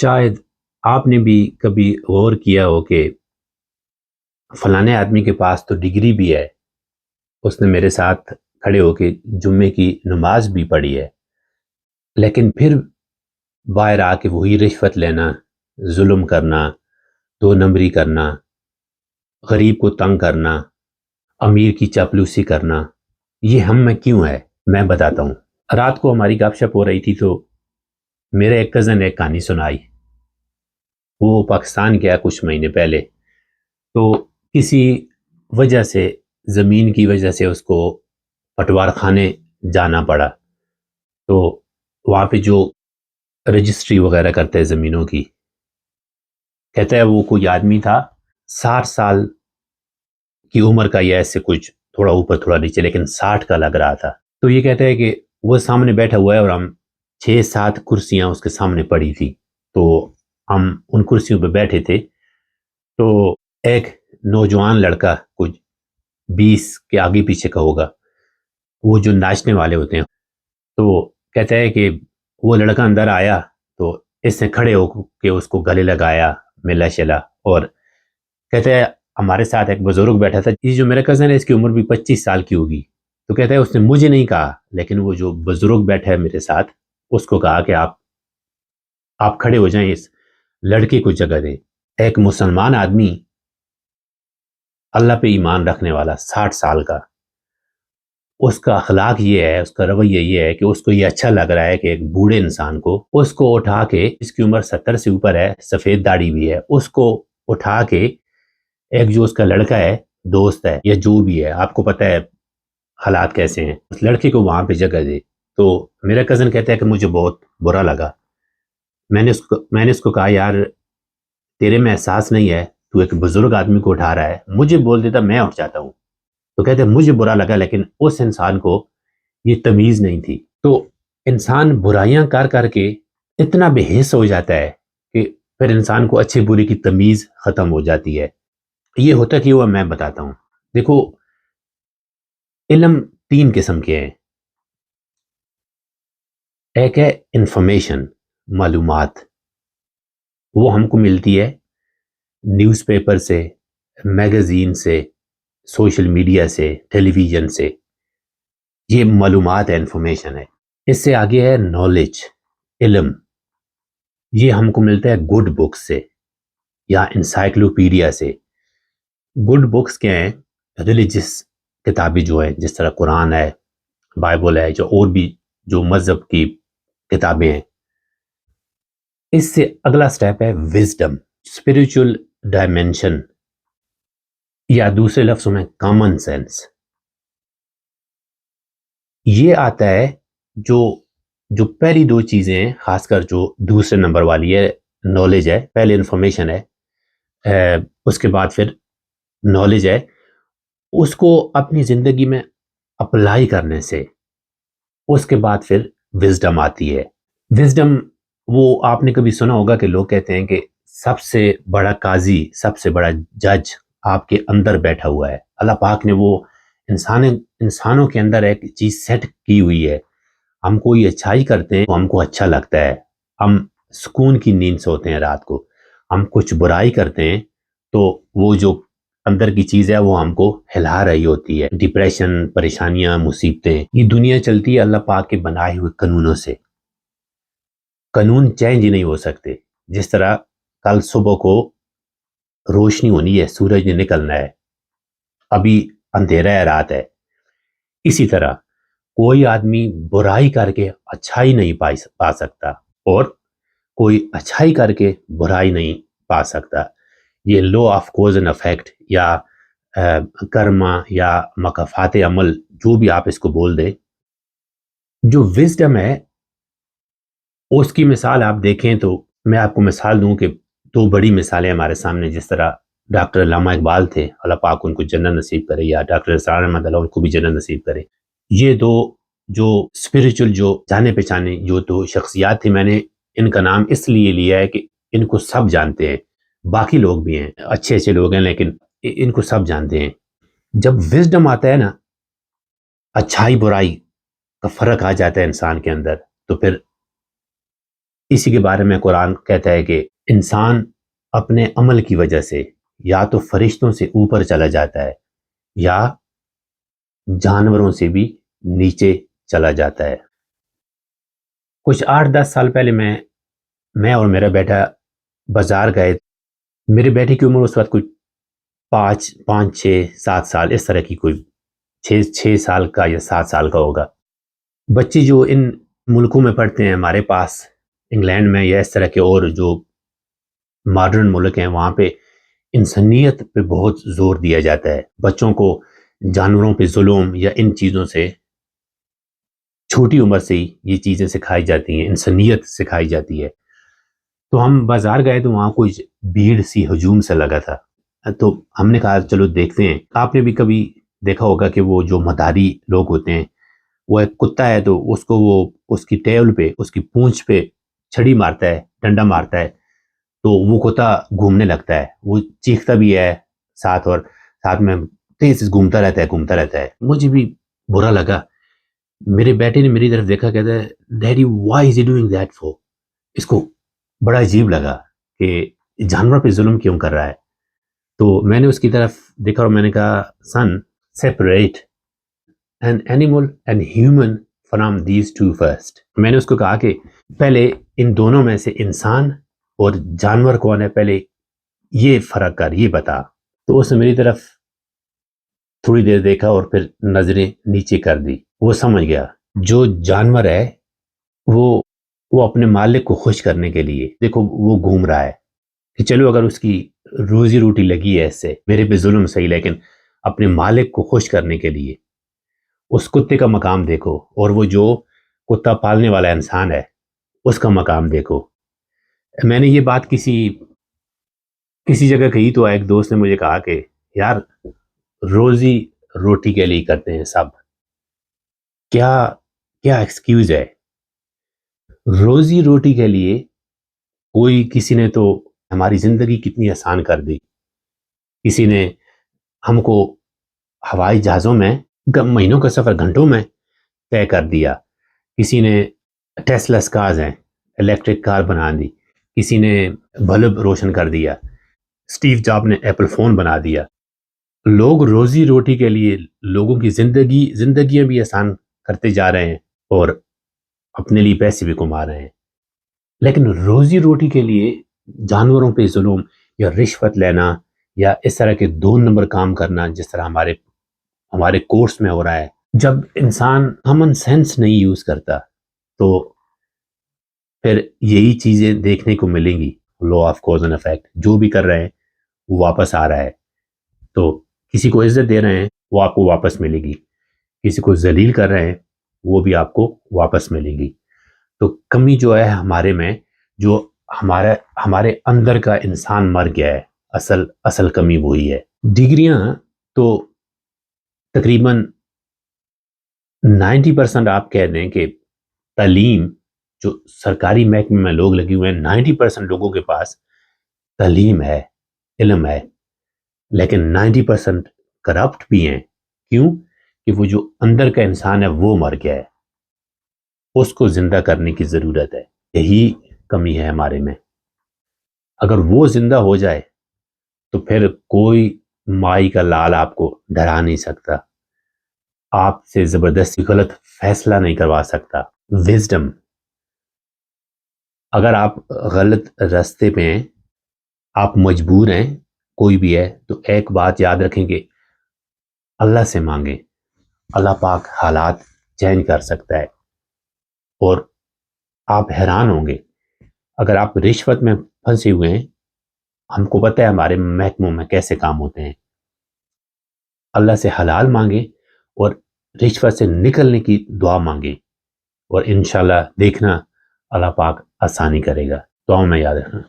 شاید آپ نے بھی کبھی غور کیا ہو کہ فلانے آدمی کے پاس تو ڈگری بھی ہے، اس نے میرے ساتھ کھڑے ہو کے جمعے کی نماز بھی پڑھی ہے، لیکن پھر باہر آ کے وہی رشوت لینا، ظلم کرنا، دو نمبری کرنا، غریب کو تنگ کرنا، امیر کی چاپلوسی کرنا، یہ ہم میں کیوں ہے؟ میں بتاتا ہوں۔ رات کو ہماری گپ شپ ہو رہی تھی تو میرے ایک کزن نے ایک کہانی سنائی۔ وہ پاکستان گیا کچھ مہینے پہلے، تو کسی وجہ سے، زمین کی وجہ سے اس کو پٹوار خانے جانا پڑا۔ تو وہاں پہ جو رجسٹری وغیرہ کرتے ہیں زمینوں کی، کہتا ہے وہ کوئی آدمی تھا 60 سال کی عمر کا، یا ایسے کچھ تھوڑا اوپر تھوڑا نیچے، لیکن 60 کا لگ رہا تھا۔ تو یہ کہتا ہے کہ وہ سامنے بیٹھا ہوا ہے اور ہم 6-7 کرسیاں اس کے سامنے پڑی تھی، تو ہم ان کرسیوں پہ بیٹھے تھے۔ تو ایک نوجوان لڑکا، کچھ 20 کے آگے پیچھے کا ہوگا، وہ جو ناچنے والے ہوتے ہیں، تو کہتا ہے کہ وہ لڑکا اندر آیا تو اس نے کھڑے ہو کے اس کو گلے لگایا، ملا شلا، اور کہتا ہے ہمارے ساتھ ایک بزرگ بیٹھا تھا، یہ جو میرا کزن ہے اس کی عمر بھی 25 سال کی ہوگی۔ تو کہتا ہے اس نے مجھے نہیں کہا، لیکن وہ جو بزرگ بیٹھا ہے میرے ساتھ اس کو کہا کہ آپ کھڑے ہو جائیں، اس لڑکے کو جگہ دیں۔ ایک مسلمان آدمی، اللہ پہ ایمان رکھنے والا، 60 سال کا، اس کا اخلاق یہ ہے، اس کا رویہ یہ ہے کہ اس کو یہ اچھا لگ رہا ہے کہ ایک بوڑھے انسان کو، اس کو اٹھا کے، اس کی عمر 70 سے اوپر ہے، سفید داڑھی بھی ہے، اس کو اٹھا کے ایک جو اس کا لڑکا ہے، دوست ہے یا جو بھی ہے، آپ کو پتہ ہے حالات کیسے ہیں، اس لڑکے کو وہاں پہ جگہ دے۔ تو میرا کزن کہتا ہے کہ مجھے بہت برا لگا۔ میں نے اس کو کہا یار تیرے میں احساس نہیں ہے، تو ایک بزرگ آدمی کو اٹھا رہا ہے، مجھے بول دیتا میں اٹھ جاتا ہوں۔ تو کہتے ہیں مجھے برا لگا، لیکن اس انسان کو یہ تمیز نہیں تھی۔ تو انسان برائیاں کر کر کے اتنا بے حس ہو جاتا ہے کہ پھر انسان کو اچھے برے کی تمیز ختم ہو جاتی ہے۔ یہ ہوتا کیوں ہوا میں بتاتا ہوں۔ دیکھو، علم 3 قسم کے ہیں۔ ایک ہے انفارمیشن، معلومات، وہ ہم کو ملتی ہے نیوز پیپر سے، میگزین سے، سوشل میڈیا سے، ٹیلی ویژن سے، یہ معلومات ہے، انفارمیشن ہے۔ اس سے آگے ہے نالج، علم، یہ ہم کو ملتا ہے گڈ بکس سے یا انسائکلوپیڈیا سے۔ گڈ بکس کیا ہیں؟ ریلیجس کتابیں جو ہیں، جس طرح قرآن ہے، بائبل ہے، جو اور بھی جو مذہب کی کتابیں ہیں۔ اس سے اگلا سٹیپ ہے وزڈم، اسپریچول ڈائمینشن، یا دوسرے لفظوں میں کامن سینس۔ یہ آتا ہے جو پہلی 2 چیزیں ہیں، خاص کر جو دوسرے نمبر والی ہے، نالج ہے، پہلے انفارمیشن ہے، اس کے بعد پھر نالج ہے، اس کو اپنی زندگی میں اپلائی کرنے سے اس کے بعد پھر وزڈم آتی ہے۔ وزڈم، وہ آپ نے کبھی سنا ہوگا کہ لوگ کہتے ہیں کہ سب سے بڑا قاضی، سب سے بڑا جج آپ کے اندر بیٹھا ہوا ہے۔ اللہ پاک نے وہ انسانوں کے اندر ایک چیز سیٹ کی ہوئی ہے۔ ہم کوئی اچھائی کرتے ہیں تو ہم کو اچھا لگتا ہے، ہم سکون کی نیند سوتے ہیں رات کو۔ ہم کچھ برائی کرتے ہیں تو وہ جو اندر کی چیز ہے وہ ہم کو ہلا رہی ہوتی ہے، ڈپریشن، پریشانیاں، مصیبتیں۔ یہ دنیا چلتی ہے اللہ پاک کے بنائے ہوئے قانونوں سے۔ قانون چینج نہیں ہو سکتے۔ جس طرح کل صبح کو روشنی ہونی ہے، سورج نے نکلنا ہے، ابھی اندھیرا ہے، رات ہے، اسی طرح کوئی آدمی برائی کر کے اچھائی نہیں پا سکتا، اور کوئی اچھائی کر کے برائی نہیں پا سکتا۔ یہ law of cause and effect, یا کرما، یا مکافات عمل، جو بھی آپ اس کو بول دیں۔ جو وزڈم ہے اس کی مثال آپ دیکھیں تو میں آپ کو مثال دوں کہ 2 بڑی مثالیں ہمارے سامنے، جس طرح ڈاکٹر علامہ اقبال تھے، اللہ پاک ان کو جنت نصیب کرے، یا ڈاکٹر اسرار احمد اللہ ان کو بھی جنت نصیب کرے۔ یہ 2 جو اسپریچول، جو جانے پہچانے جو 2 شخصیات تھی، میں نے ان کا نام اس لیے لیا ہے کہ ان کو سب جانتے ہیں، باقی لوگ بھی ہیں، اچھے اچھے لوگ ہیں، لیکن ان کو سب جانتے ہیں۔ جب وزڈم آتا ہے نا، اچھائی برائی کا فرق آ جاتا ہے انسان کے اندر، تو پھر اسی کے بارے میں قرآن کہتا ہے کہ انسان اپنے عمل کی وجہ سے یا تو فرشتوں سے اوپر چلا جاتا ہے یا جانوروں سے بھی نیچے چلا جاتا ہے۔ کچھ 8-10 سال پہلے میں اور میرا بیٹا بازار گئے۔ میرے بیٹے کی عمر اس وقت کوئی 5-6-7 سال، اس طرح کی، کوئی 6 سال کا یا 7 سال کا ہوگا۔ بچے جو ان ملکوں میں پڑھتے ہیں، ہمارے پاس انگلینڈ میں یا اس طرح کے اور جو ماڈرن ملک ہیں، وہاں پہ انسانیت پہ بہت زور دیا جاتا ہے۔ بچوں کو جانوروں پہ ظلم یا ان چیزوں سے چھوٹی عمر سے ہی یہ چیزیں سکھائی جاتی ہیں، انسانیت سکھائی جاتی ہے۔ تو ہم بازار گئے تو وہاں کوئی بھیڑ سی ہجوم سے لگا تھا، تو ہم نے کہا چلو دیکھتے ہیں۔ آپ نے بھی کبھی دیکھا ہوگا کہ وہ جو مداری لوگ ہوتے ہیں، وہ ایک کتا ہے تو اس کو وہ اس کی ٹیل پہ، اس کی پونچھ پہ چھڑی مارتا ہے، ڈنڈا مارتا ہے، تو وہ کتا گھومنے لگتا ہے، وہ چیختا بھی ہے ساتھ، اور ساتھ میں تیز گھومتا رہتا ہے۔ مجھے بھی برا لگا۔ میرے بیٹے نے میری طرف دیکھا، کہتا ہے daddy why is he doing that for? اس کو بڑا عجیب لگا کہ جانور پہ ظلم کیوں کر رہا ہے۔ تو میں نے اس کی طرف دیکھا اور میں نے کہا سن، separate an animal and human from these two first۔ میں نے اس کو کہا کہ پہلے ان دونوں میں سے انسان اور جانور کون ہے، پہلے یہ فرق کر، یہ بتا۔ تو اس نے میری طرف تھوڑی دیر دیکھا اور پھر نظریں نیچے کر دی۔ وہ سمجھ گیا جو جانور ہے وہ اپنے مالک کو خوش کرنے کے لیے، دیکھو وہ گھوم رہا ہے کہ چلو اگر اس کی روزی روٹی لگی ہے اس سے، میرے پہ ظلم صحیح، لیکن اپنے مالک کو خوش کرنے کے لیے۔ اس کتے کا مقام دیکھو، اور وہ جو کتا پالنے والا انسان ہے اس کا مقام دیکھو۔ میں نے یہ بات کسی جگہ کہی تو ایک دوست نے مجھے کہا کہ یار روزی روٹی کے لیے کرتے ہیں سب، کیا ایکسکیوز ہے؟ روزی روٹی کے لیے کسی نے تو ہماری زندگی کتنی آسان کر دی۔ کسی نے ہم کو ہوائی جہازوں میں مہینوں کا سفر گھنٹوں میں طے کر دیا۔ کسی نے ٹیسلا کارز ہیں، الیکٹرک کار بنا دی۔ کسی نے بلب روشن کر دیا۔ اسٹیو جاب نے ایپل فون بنا دیا۔ لوگ روزی روٹی کے لیے لوگوں کی زندگیاں بھی آسان کرتے جا رہے ہیں اور اپنے لیے پیسے بھی کما رہے ہیں، لیکن روزی روٹی کے لیے جانوروں پہ ظلم یا رشوت لینا یا اس طرح کے 2 نمبر کام کرنا، جس طرح ہمارے کورس میں ہو رہا ہے، جب انسان کامن سینس نہیں یوز کرتا تو پھر یہی چیزیں دیکھنے کو ملیں گی۔ Law of cause and effect, جو بھی کر رہے ہیں وہ واپس آ رہا ہے۔ تو کسی کو عزت دے رہے ہیں وہ آپ کو واپس ملے گی، کسی کو ذلیل کر رہے ہیں وہ بھی آپ کو واپس ملے گی۔ تو کمی جو ہے ہمارے میں، جو ہمارے اندر کا انسان مر گیا ہے، اصل کمی وہی ہے۔ ڈگریاں تو تقریباً 90% آپ کہہ دیں کہ تعلیم جو سرکاری محکمے میں لوگ لگے ہوئے ہیں، 90% لوگوں کے پاس تعلیم ہے، علم ہے، لیکن 90% کرپٹ بھی ہیں۔ کیوں؟ کہ وہ جو اندر کا انسان ہے وہ مر گیا ہے، اس کو زندہ کرنے کی ضرورت ہے۔ یہی کمی ہے ہمارے میں۔ اگر وہ زندہ ہو جائے تو پھر کوئی مائی کا لال آپ کو ڈرا نہیں سکتا، آپ سے زبردستی غلط فیصلہ نہیں کروا سکتا۔ وزڈم، اگر آپ غلط راستے پہ ہیں، آپ مجبور ہیں، کوئی بھی ہے، تو ایک بات یاد رکھیں کہ اللہ سے مانگیں، اللہ پاک حالات چینج کر سکتا ہے۔ اور آپ حیران ہوں گے اگر آپ رشوت میں پھنسے ہوئے ہیں، ہم کو پتہ ہے ہمارے محکموں میں کیسے کام ہوتے ہیں۔ اللہ سے حلال مانگیں اور رشوت سے نکلنے کی دعا مانگیں، اور انشاءاللہ دیکھنا اللہ پاک آسانی کرے گا۔ دعاؤں میں یاد رکھنا۔